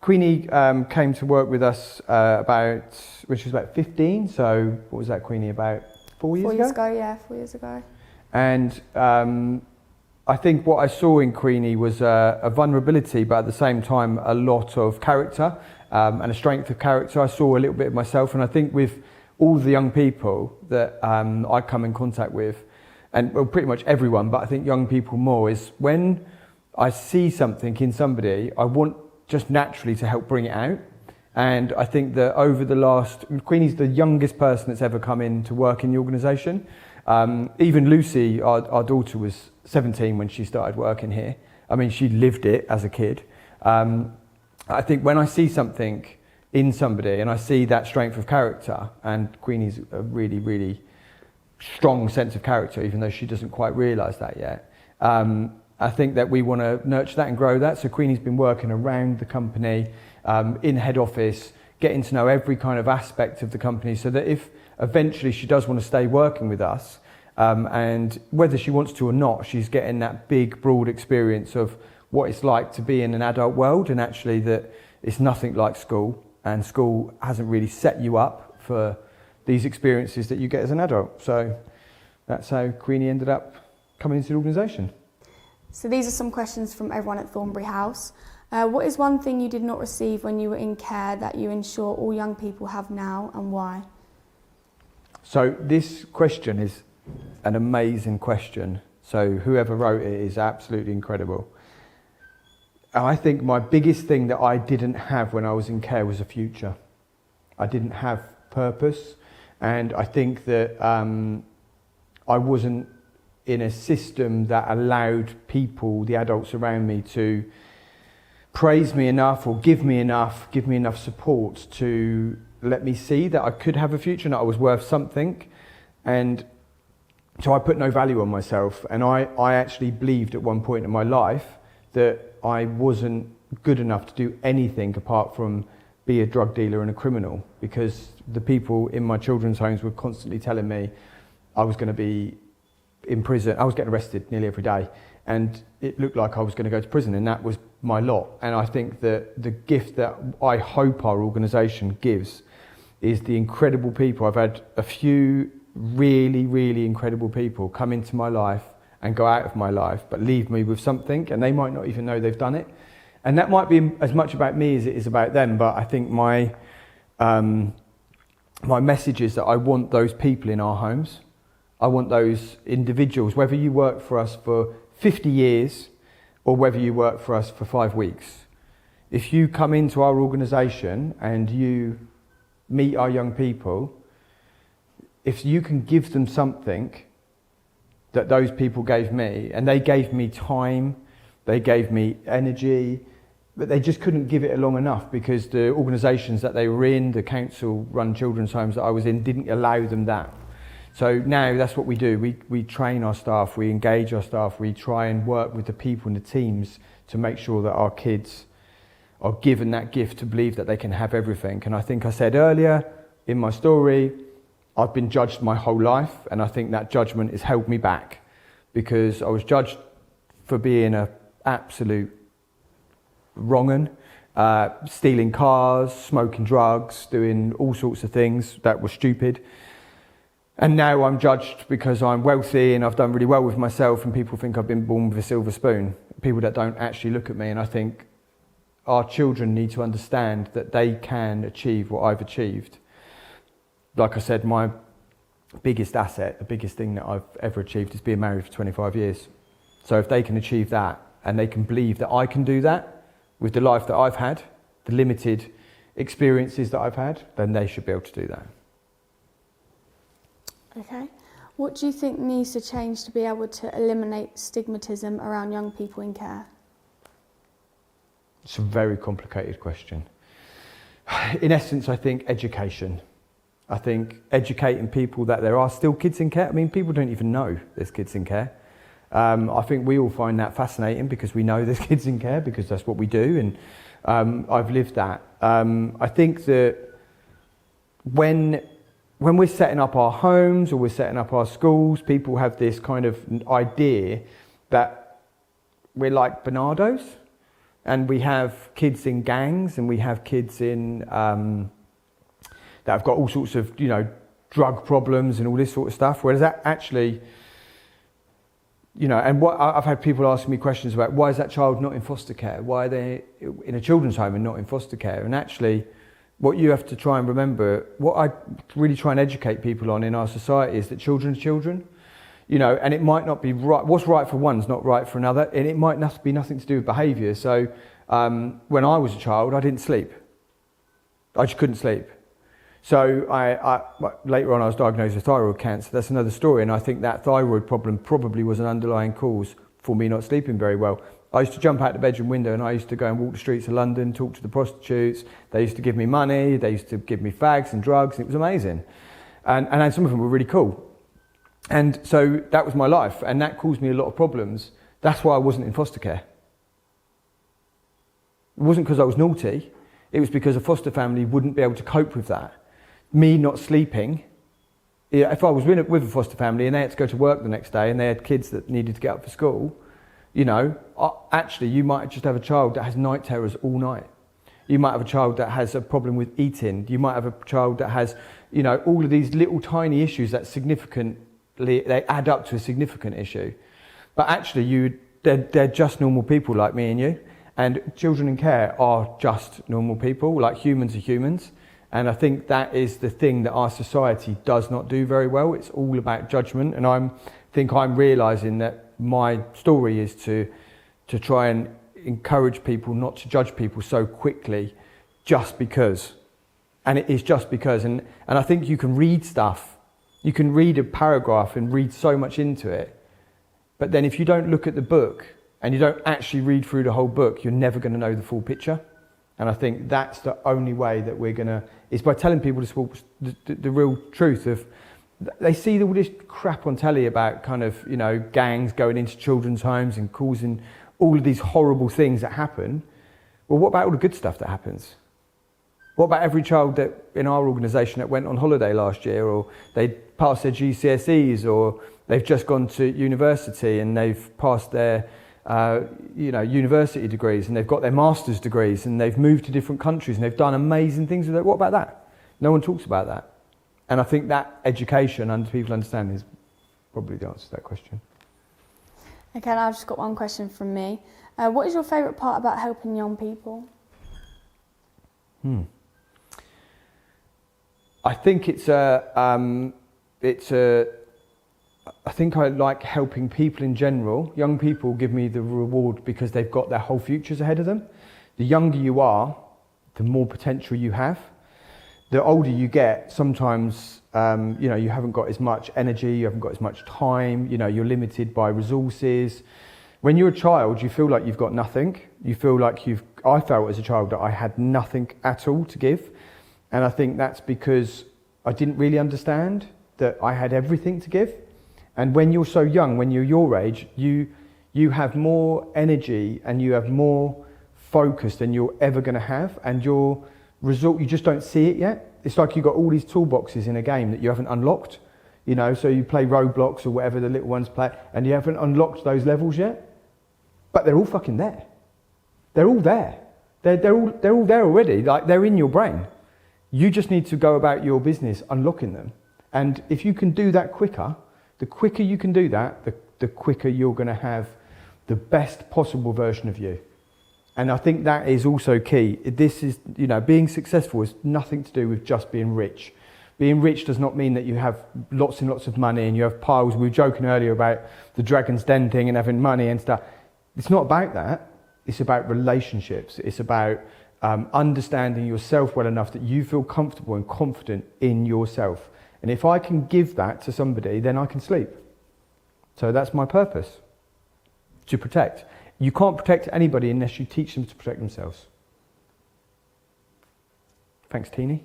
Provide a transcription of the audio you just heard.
Queenie came to work with us when she was about 15, so what was that, Queenie, about 4 years ago? 4 years ago, yeah, 4 years ago. And I think what I saw in Queenie was a vulnerability, but at the same time a lot of character and a strength of character. I saw a little bit of myself, and I think with all the young people that I come in contact with, and well, pretty much everyone, but I think young people more, is when I see something in somebody, I want just naturally to help bring it out. And I think that over the last, Queenie's the youngest person that's ever come in to work in the organisation. Even Lucy, our daughter, was 17 when she started working here. I mean, she lived it as a kid. I think when I see something in somebody and I see that strength of character, and Queenie's a really, really strong sense of character, even though she doesn't quite realise that yet. I think that we want to nurture that and grow that. So Queenie's been working around the company, in head office, getting to know every kind of aspect of the company, so that if eventually she does want to stay working with us, and whether she wants to or not, she's getting that big, broad experience of what it's like to be in an adult world, and actually that it's nothing like school, and school hasn't really set you up for these experiences that you get as an adult. So that's how Queenie ended up coming into the organisation. So these are some questions from everyone at Thornbury House. What is one thing you did not receive when you were in care that you ensure all young people have now, and why? So this question is an amazing question. So whoever wrote it is absolutely incredible. I think my biggest thing that I didn't have when I was in care was a future. I didn't have purpose, and I think that I wasn't in a system that allowed people, the adults around me, to praise me enough or give me enough support to let me see that I could have a future and that I was worth something. And so I put no value on myself, and I actually believed at one point in my life that I wasn't good enough to do anything apart from be a drug dealer and a criminal, because the people in my children's homes were constantly telling me I was going to be in prison. I was getting arrested nearly every day, and it looked like I was going to go to prison, and that was my lot. And I think that the gift that I hope our organisation gives is the incredible people. I've had a few really, really incredible people come into my life and go out of my life, but leave me with something, and they might not even know they've done it. And that might be as much about me as it is about them, but I think my message is that I want those people in our homes. I want those individuals, whether you work for us for 50 years or whether you work for us for 5 weeks. If you come into our organisation and you meet our young people, if you can give them something that those people gave me, and they gave me time, they gave me energy, but they just couldn't give it long enough because the organisations that they were in, the council-run children's homes that I was in, didn't allow them that. So now that's what we do. We train our staff, we engage our staff, we try and work with the people and the teams to make sure that our kids are given that gift to believe that they can have everything. And I think I said earlier in my story, I've been judged my whole life, and I think that judgment has held me back, because I was judged for being an absolute wrong-un, stealing cars, smoking drugs, doing all sorts of things that were stupid. And now I'm judged because I'm wealthy and I've done really well with myself, and people think I've been born with a silver spoon. People that don't actually look at me. And I think our children need to understand that they can achieve what I've achieved. Like I said, my biggest asset, the biggest thing that I've ever achieved, is being married for 25 years. So if they can achieve that, and they can believe that I can do that with the life that I've had, the limited experiences that I've had, then they should be able to do that. Okay. What do you think needs to change to be able to eliminate stigmatism around young people in care? It's a very complicated question. In essence, I think education. I think educating people that there are still kids in care. I mean, people don't even know there's kids in care. I think we all find that fascinating because we know there's kids in care, because that's what we do, and I've lived that. I think that when we're setting up our homes or we're setting up our schools, people have this kind of idea that we're like Bernardos, And we have kids in gangs, and we have kids in that have got all sorts of, you know, drug problems and all this sort of stuff. Whereas that actually, you know, and what I've had people asking me questions about, why is that child not in foster care? Why are they in a children's home and not in foster care? And actually, what you have to try and remember, what I really try and educate people on in our society is that children are children. You know, and it might not be right. What's right for one is not right for another, and it might not be nothing to do with behaviour. So, when I was a child, I didn't sleep. I just couldn't sleep. So, later on, I was diagnosed with thyroid cancer. That's another story, and I think that thyroid problem probably was an underlying cause for me not sleeping very well. I used to jump out the bedroom window, and I used to go and walk the streets of London, talk to the prostitutes. They used to give me money. They used to give me fags and drugs. And it was amazing, and some of them were really cool. And so that was my life, and that caused me a lot of problems. That's why I wasn't in foster care. It wasn't because I was naughty, it was because a foster family wouldn't be able to cope with that. Me not sleeping, if I was with a foster family and they had to go to work the next day and they had kids that needed to get up for school, you know, actually you might just have a child that has night terrors all night. You might have a child that has a problem with eating. You might have a child that has, you know, all of these little tiny issues that they add up to a significant issue. But actually they're just normal people like me and you, and children in care are just normal people, like humans are humans. And I think that is the thing that our society does not do very well. It's all about judgment, and I think I'm realising that my story is to try and encourage people not to judge people so quickly just because. And it is just because, and I think you can read stuff. You can read a paragraph and read so much into it, but then if you don't look at the book and you don't actually read through the whole book, you're never going to know the full picture. And I think that's the only way that we're going to, is by telling people the real truth of, they see all this crap on telly about kind of, you know, gangs going into children's homes and causing all of these horrible things that happen. Well, what about all the good stuff that happens? What about every child that in our organisation that went on holiday last year, or they passed their GCSEs, or they've just gone to university and they've passed their university degrees, and they've got their master's degrees, and they've moved to different countries and they've done amazing things with it? What about that? No one talks about that. And I think that education and people understanding is probably the answer to that question. Okay, and I've just got one question from me. What is your favourite part about helping young people? I think I think I like helping people in general. Young people give me the reward because they've got their whole futures ahead of them. The younger you are, the more potential you have. The older you get, sometimes you haven't got as much energy, you haven't got as much time, you're limited by resources. When you're a child, you feel like you've got nothing. You feel like I felt as a child that I had nothing at all to give. And I think that's because I didn't really understand that I had everything to give. And when you're so young, when you're your age, you have more energy and you have more focus than you're ever going to have. And your result, you just don't see it yet. It's like you've got all these toolboxes in a game that you haven't unlocked. So you play Roblox or whatever the little ones play, and you haven't unlocked those levels yet. But they're all fucking there. They're all there. They're all there already. Like, they're in your brain. You just need to go about your business unlocking them. And if you can do that quicker, the quicker you can do that, the quicker you're going to have the best possible version of you. And I think that is also key. This is, being successful has nothing to do with just being rich. Being rich does not mean that you have lots and lots of money and you have piles. We were joking earlier about the Dragon's Den thing and having money and stuff. It's not about that. It's about relationships. It's about understanding yourself well enough that you feel comfortable and confident in yourself. And if I can give that to somebody, then I can sleep. So that's my purpose, to protect. You can't protect anybody unless you teach them to protect themselves. Thanks, Teenie.